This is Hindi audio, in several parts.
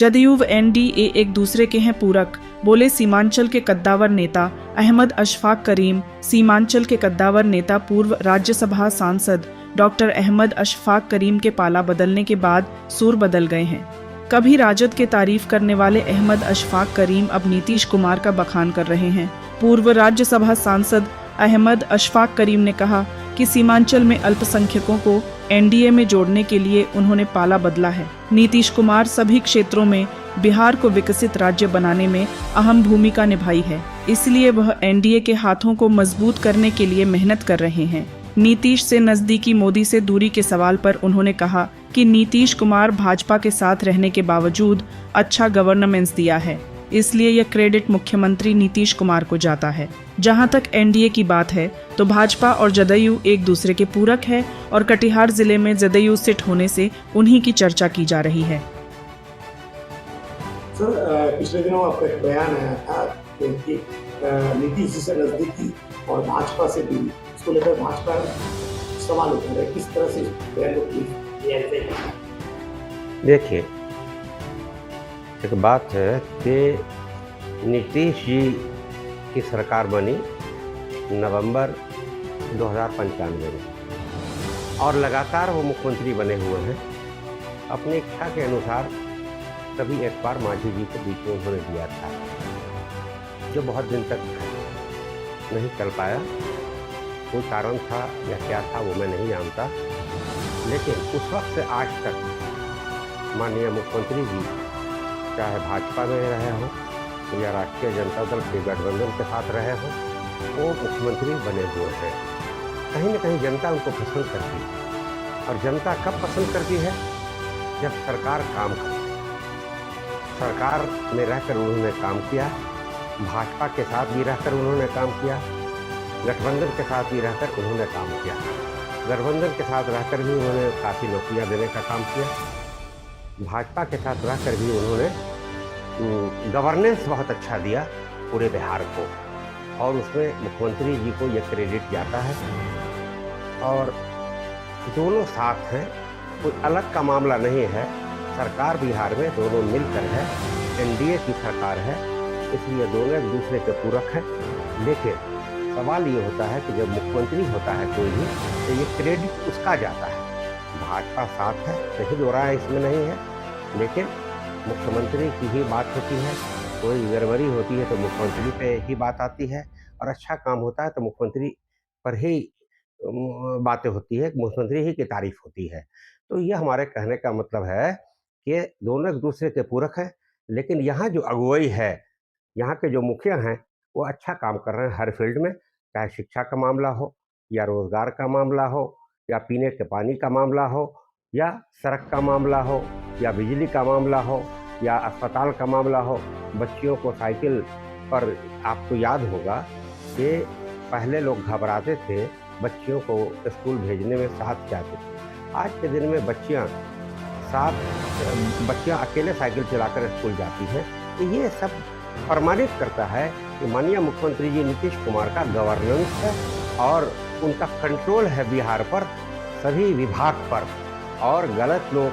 जदयू व एनडीए एक दूसरे के हैं पूरक, बोले सीमांचल के कद्दावर नेता अहमद अशफाक करीम। सीमांचल के कद्दावर नेता पूर्व राज्यसभा सांसद डॉक्टर अहमद अशफाक करीम के पाला बदलने के बाद सुर बदल गए हैं। कभी राजद के तारीफ करने वाले अहमद अशफाक करीम अब नीतीश कुमार का बखान कर रहे हैं। पूर्व राज्यसभा सांसद अहमद अशफाक करीम ने कहा कि सीमांचल में अल्पसंख्यकों को एनडीए में जोड़ने के लिए उन्होंने पाला बदला है। नीतीश कुमार सभी क्षेत्रों में बिहार को विकसित राज्य बनाने में अहम भूमिका निभाई है, इसलिए वह एनडीए के हाथों को मजबूत करने के लिए मेहनत कर रहे हैं। नीतीश से नजदीकी मोदी से दूरी के सवाल पर उन्होंने कहा कि नीतीश कुमार भाजपा के साथ रहने के बावजूद अच्छा गवर्नेंस दिया है, इसलिए यह क्रेडिट मुख्यमंत्री नीतीश कुमार को जाता है। जहां तक एनडीए की बात है तो भाजपा और जदयू एक दूसरे के पूरक है और कटिहार जिले में जदयू सिट होने से उन्हीं की चर्चा की जा रही है। सर, पिछले दिनों आपका एक बयान आया था कि नीतीश जी से नजदीकी और भाजपा से दूरी, इसको लेकर भाजपा सवाल उठा रहे, किस तरह से बयान को किया? देखिए, एक बात है कि नीतीश जी की सरकार बनी नवंबर 2095 में और लगातार वो मुख्यमंत्री बने हुए हैं। अपनी इच्छा के अनुसार कभी एक बार मांझी जी को बीच में उन्होंने दिया था, जो बहुत दिन तक नहीं चल पाया। कोई कारण था या क्या था वो मैं नहीं जानता, लेकिन उस वक्त से आज तक माननीय मुख्यमंत्री जी चाहे भाजपा में रहे हों या राष्ट्रीय जनता दल के गठबंधन के साथ रहे हों, वो मुख्यमंत्री बने हुए हैं। कहीं न कहीं जनता उनको पसंद करती है, और जनता कब पसंद करती है? जब सरकार काम करती है। सरकार में रहकर उन्होंने काम किया, भाजपा के साथ भी रहकर उन्होंने काम किया, गठबंधन के साथ भी रहकर उन्होंने काम किया। गठबंधन के साथ रहकर भी उन्होंने काफ़ी नौकरियाँ देने का काम किया, भाजपा के साथ रहकर भी उन्होंने गवर्नेंस बहुत अच्छा दिया पूरे बिहार को, और उसमें मुख्यमंत्री जी को यह क्रेडिट जाता है। और दोनों साथ हैं, कोई अलग का मामला नहीं है। सरकार बिहार में दोनों मिलकर है, एनडीए की सरकार है, इसलिए दोनों एक दूसरे के पूरक हैं। लेकिन सवाल ये होता है कि जब मुख्यमंत्री होता है कोई भी, तो ये क्रेडिट उसका जाता है। भाजपा साथ है, नहीं दो रहा है, इसमें नहीं है, लेकिन मुख्यमंत्री की ही बात होती है। कोई गड़बड़ी होती है तो मुख्यमंत्री पे ही बात आती है, और अच्छा काम होता है तो मुख्यमंत्री पर ही बातें होती है, मुख्यमंत्री ही की तारीफ होती है। तो यह हमारे कहने का मतलब है कि दोनों एक दूसरे के पूरक हैं। लेकिन यहाँ जो अगुवाई है, यहाँ के जो मुखिया हैं, वो अच्छा काम कर रहे हैं हर फील्ड में, चाहे शिक्षा का मामला हो या रोजगार का मामला हो या पीने के पानी का मामला हो या सड़क का मामला हो या बिजली का मामला हो या अस्पताल का मामला हो। बच्चियों को साइकिल पर, आपको याद होगा कि पहले लोग घबराते थे बच्चियों को स्कूल भेजने में, साथ जाते थे। आज के दिन में बच्चियां अकेले साइकिल चलाकर स्कूल जाती हैं। तो ये सब प्रमाणित करता है कि माननीय मुख्यमंत्री जी नीतीश कुमार का गवर्नेंस है और उनका कंट्रोल है बिहार पर, सभी विभाग पर, और गलत लोग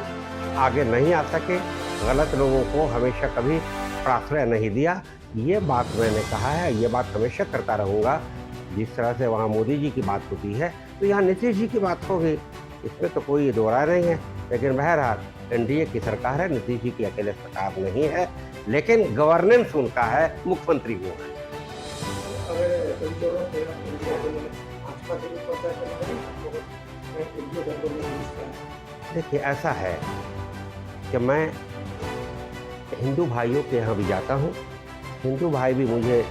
आगे नहीं आ सके, गलत लोगों को हमेशा कभी प्राश्रय नहीं दिया। ये बात मैंने कहा है, ये बात हमेशा करता रहूँगा। जिस तरह से वहाँ मोदी जी की बात होती है तो यहाँ नीतीश जी की बात होगी, इसमें तो कोई दो राय नहीं है। लेकिन बहरहाल एनडीए की सरकार है, नीतीश जी की अकेले सरकार नहीं है, लेकिन गवर्नेंस उनका है, मुख्यमंत्री वो है। देखिए, ऐसा है कि मैं हिंदू भाइयों के यहाँ भी जाता हूँ। हिंदू भाई भी मुझे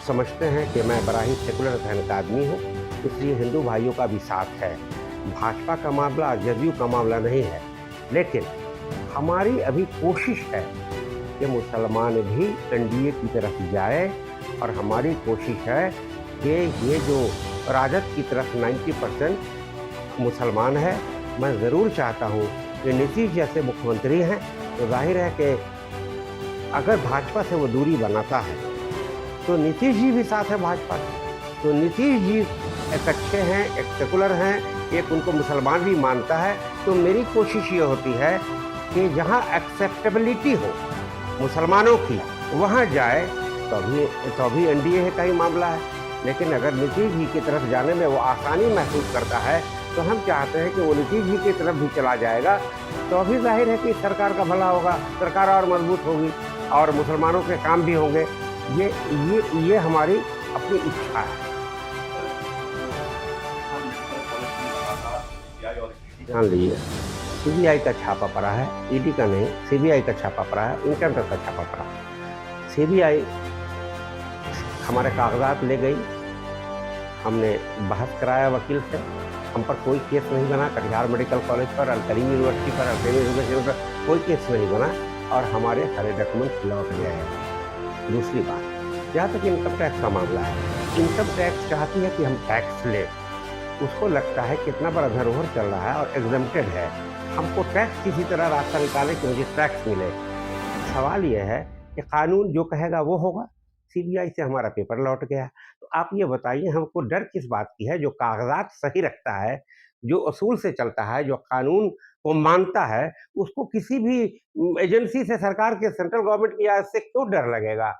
समझते हैं कि मैं बड़ा ही सेकुलर धर्म का आदमी हूँ, इसलिए हिंदू भाइयों का भी साथ है। भाजपा का मामला, जदयू का मामला नहीं है, लेकिन हमारी अभी कोशिश है कि मुसलमान भी एनडीए की तरफ जाए, और हमारी कोशिश है कि ये जो राजद की तरफ 90% मुसलमान है, मैं ज़रूर चाहता हूँ कि नीतीश जैसे मुख्यमंत्री हैं तो जाहिर है कि अगर भाजपा से वो दूरी बनाता है तो नीतीश जी भी साथ है भाजपा के। तो नीतीश जी एक अच्छे हैं, एक सेकुलर हैं, एक उनको मुसलमान भी मानता है। तो मेरी कोशिश ये होती है कि जहाँ एक्सेप्टेबिलिटी हो मुसलमानों की वहाँ जाए, तभी एनडीए का ही मामला है। लेकिन अगर नीतीश जी की तरफ जाने में वो आसानी महसूस करता है तो हम चाहते हैं कि वो नीतीश जी की तरफ भी चला जाएगा, तो अभी जाहिर है कि सरकार का भला होगा, सरकार और मजबूत होगी और मुसलमानों के काम भी होंगे। ये हमारी अपनी इच्छा है। जान लीजिए, सीबीआई का छापा पड़ा है, ईडी का नहीं, सीबीआई का छापा पड़ा है, इनकम टैक्स का छापा पड़ा है। सीबीआई हमारे कागजात ले गई, हमने बहस कराया वकील से, हम पर कोई केस नहीं बना। कटिहार मेडिकल कॉलेज पर, अल करीम यूनिवर्सिटी पर, अल करीम यूनिवर्सिटी पर कोई केस नहीं बना और हमारे सारे डॉक्यूमेंट लौट गए। दूसरी बात, जहाँ तक इनकम टैक्स का मामला है, इनकम टैक्स चाहती है कि हम टैक्स लें। उसको लगता है कितना बड़ा धरोहर चल रहा है और एग्जम्प्टेड है, हमको टैक्स किसी तरह रास्ता निकाले कि मुझे टैक्स मिले। सवाल यह है कि कानून जो कहेगा वो होगा। सीबीआई से हमारा पेपर लौट गया, तो आप ये बताइए हमको डर किस बात की है? जो कागजात सही रखता है, जो असूल से चलता है, जो कानून को मानता है, उसको किसी भी एजेंसी से, सरकार के, सेंट्रल गवर्नमेंट की आज से क्यों डर लगेगा?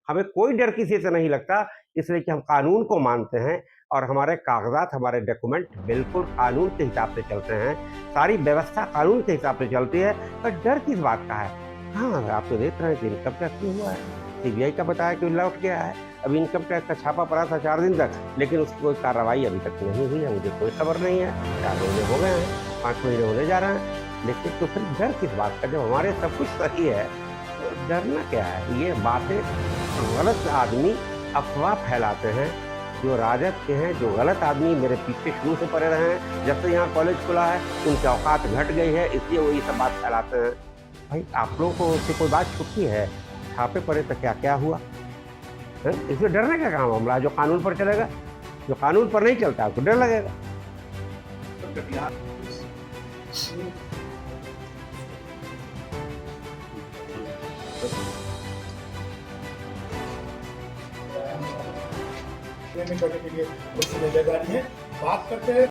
हमें कोई डर किसी से नहीं लगता, इसलिए कि हम कानून को मानते हैं और हमारे कागजात, हमारे डॉक्यूमेंट बिल्कुल कानून के हिसाब से चलते हैं। सारी व्यवस्था कानून के हिसाब से चलती है, पर डर किस बात का है? हाँ, आप तो देख रहे हैं कि इनकम टैक्स नहीं हुआ है, सीबीआई का बताया कि लौट गया है। अब इनकम टैक्स का छापा पड़ा था 4 दिन तक, लेकिन उसकी कोई कार्रवाई अभी तक नहीं हुई है, मुझे कोई खबर नहीं है। 4 महीने हो गए हैं, 5 महीने होने जा रहे हैं, लेकिन तो फिर डर किस बात का? जब हमारे सब कुछ सही है तो डरना क्या है? ये बातें गलत आदमी अफवाह फैलाते हैं, जो राजद के हैं, जो गलत आदमी मेरे पीछे शुरू से पड़े रहे हैं, जब से यहाँ कॉलेज खुला है उनकी औकात घट गई है, इसलिए वो ये सब बात फैलाते हैं। भाई आप लोगों को उससे कोई बात छुट्टी है? छापे पड़े तो क्या क्या हुआ है? इसमें डरने का काम मामला है? जो कानून पर चलेगा, जो कानून पर नहीं चलता उसको डर लगेगा। करने के लिए कुछ जिम्मेदारी है। बात करते हैं